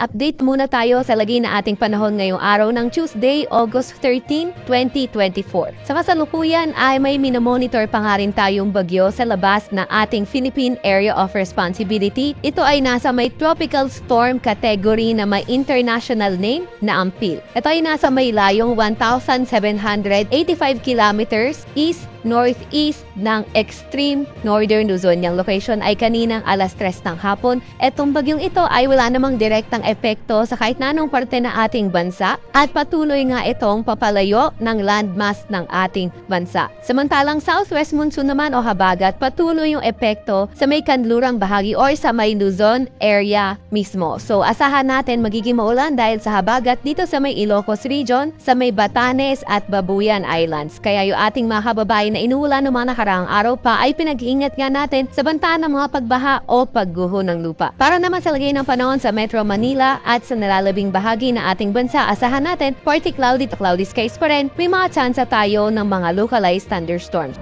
update muna tayo sa lagay na ating panahon ngayong araw ng Tuesday, August 13, 2024. Sa kasalukuyan ay may minomonitor pa nga rin tayong bagyo sa labas ng ating Philippine Area of Responsibility. Ito ay nasa may tropical storm category na may international name na Ampil. Ito ay nasa may layong 1,785 kilometers east-northeast ng extreme northern Luzon. Yung location ay kaninang alas 3 ng hapon. Etong bagyong ito ay wala namang direktang epekto sa kahit na anong parte na ating bansa at patuloy nga itong papalayo ng landmass ng ating bansa. Samantalang southwest monsoon naman o habagat, patuloy yung epekto sa may kanlurang bahagi or sa may Luzon area mismo. So asahan natin magiging maulan dahil sa habagat dito sa may Ilocos region, sa may Batanes at Babuyan Islands. Kaya yung ating mga kababayan na inuulan ng mga nakaraang araw pa ay pinag-iingat nga natin sa banta ng mga pagbaha o pagguho ng lupa. Para naman sa lagay ng panahon sa Metro Manila at sa nalalabing bahagi ng ating bansa, asahan natin partly cloudy to cloudy skies pa rin. May mga tsansa tayo ng mga localized thunderstorms.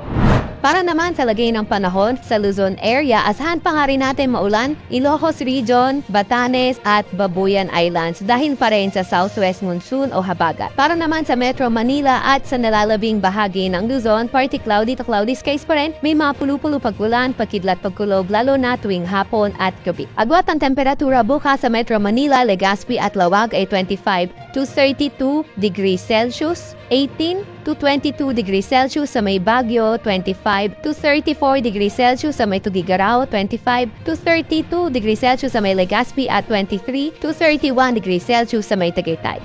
Para naman sa lagay ng panahon sa Luzon area, asahan pa nga rin natin maulan, Ilocos region, Batanes at Babuyan Islands dahil pa rin sa southwest monsoon o habagat. Para naman sa Metro Manila at sa nalalabing bahagi ng Luzon, partly cloudy to cloudy skies pa rin, may mga pulu-pulu pag-ulan, pagkidlat pagkulob lalo na tuwing hapon at gabi. Agwat ang temperatura bukas sa Metro Manila, Legazpi at Lawag ay 25 to 32 degrees Celsius, 18 to 22 degrees Celsius sa may Baguio, 25 to 34 degrees Celsius sa may Tugigaraw, 25 to 32 degrees Celsius sa may Legazpi at 23 to 31 degrees Celsius sa may Tagaytay.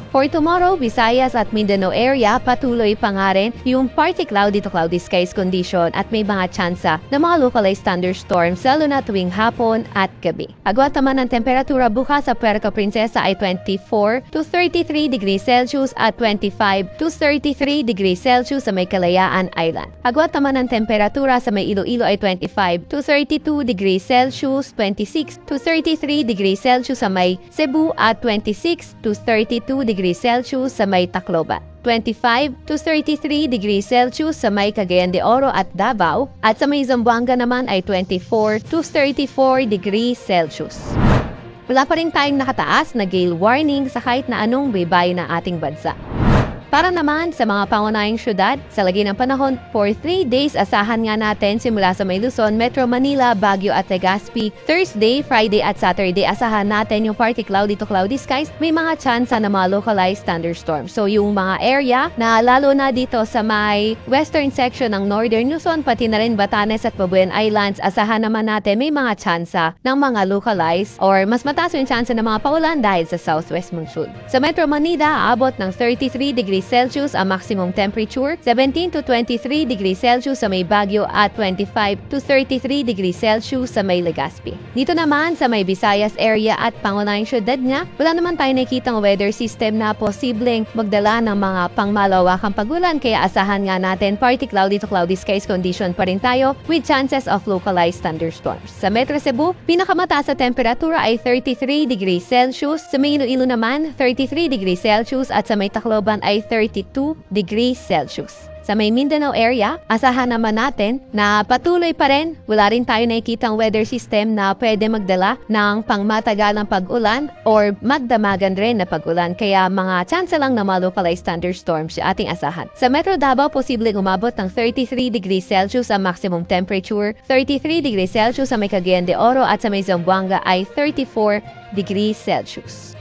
For tomorrow, Visayas at Mindanao area, patuloy pa nga rin yung partly cloudy to cloudy skies condition at may mga tsansa na mga localized thunderstorms lalo na tuwing hapon at gabi. Agwat naman ang temperatura bukas sa Puerto Princesa ay 24 to 33 degrees Celsius at 25 to 33 degrees Celsius sa may Kalayaan Island. Agwat naman ang temperatura sa may Iloilo ay 25 to 32 degrees Celsius, 26 to 33 degrees Celsius sa may Cebu at 26 to 32 degrees Celsius sa may Tacloban, 25 to 33 degrees Celsius sa may Cagayan de Oro at Davao, at sa may Zamboanga naman ay 24 to 34 degrees Celsius. Wala pa rin tayong nakataas na gale warning sa kahit na anong baybayin ng ating bansa. Para naman sa mga pangunahing syudad, sa lagay ng panahon, for 3 days asahan nga natin simula sa may Luzon, Metro Manila, Baguio at Legazpi. Thursday, Friday at Saturday asahan natin yung partly cloudy to cloudy skies. May mga tsansa na mga localized thunderstorms. So yung mga area na lalo na dito sa may western section ng Northern Luzon, pati na rin Batanes at Babuyan Islands, asahan naman natin may mga tsansa ng mga localized or mas mataas yung tsansa ng mga paulan dahil sa southwest monsoon. Sa Metro Manila, aabot ng 33 degrees Celsius ang maximum temperature, 17 to 23 degrees Celsius sa may Baguio at 25 to 33 degrees Celsius sa may Legazpi. Dito naman sa may Visayas area at pangunahing syudad nga, wala naman tayo nakikitang weather system na posibleng magdala ng mga pangmalawakang pagulan, kaya asahan nga natin partly cloudy to cloudy skies condition pa rin tayo with chances of localized thunderstorms. Sa Metro Cebu, pinakamataas sa temperatura ay 33 degrees Celsius, sa may Iloilo naman 33 degrees Celsius at sa may Tacloban ay 32 degrees Celsius. Sa may Mindanao area, asahan naman natin na patuloy pa rin, wala rin tayo nakikitang weather system na pwede magdala ng pangmatagalang pag-ulan or magdamagan rin na pag-ulan, kaya mga tsansa lang na mga localized thunderstorms sa ating asahan. Sa Metro Davao, posibleng umabot ng 33 degrees Celsius ang maximum temperature, 33 degrees Celsius sa may Cagayan de Oro at sa may Zamboanga ay 34 degrees Celsius.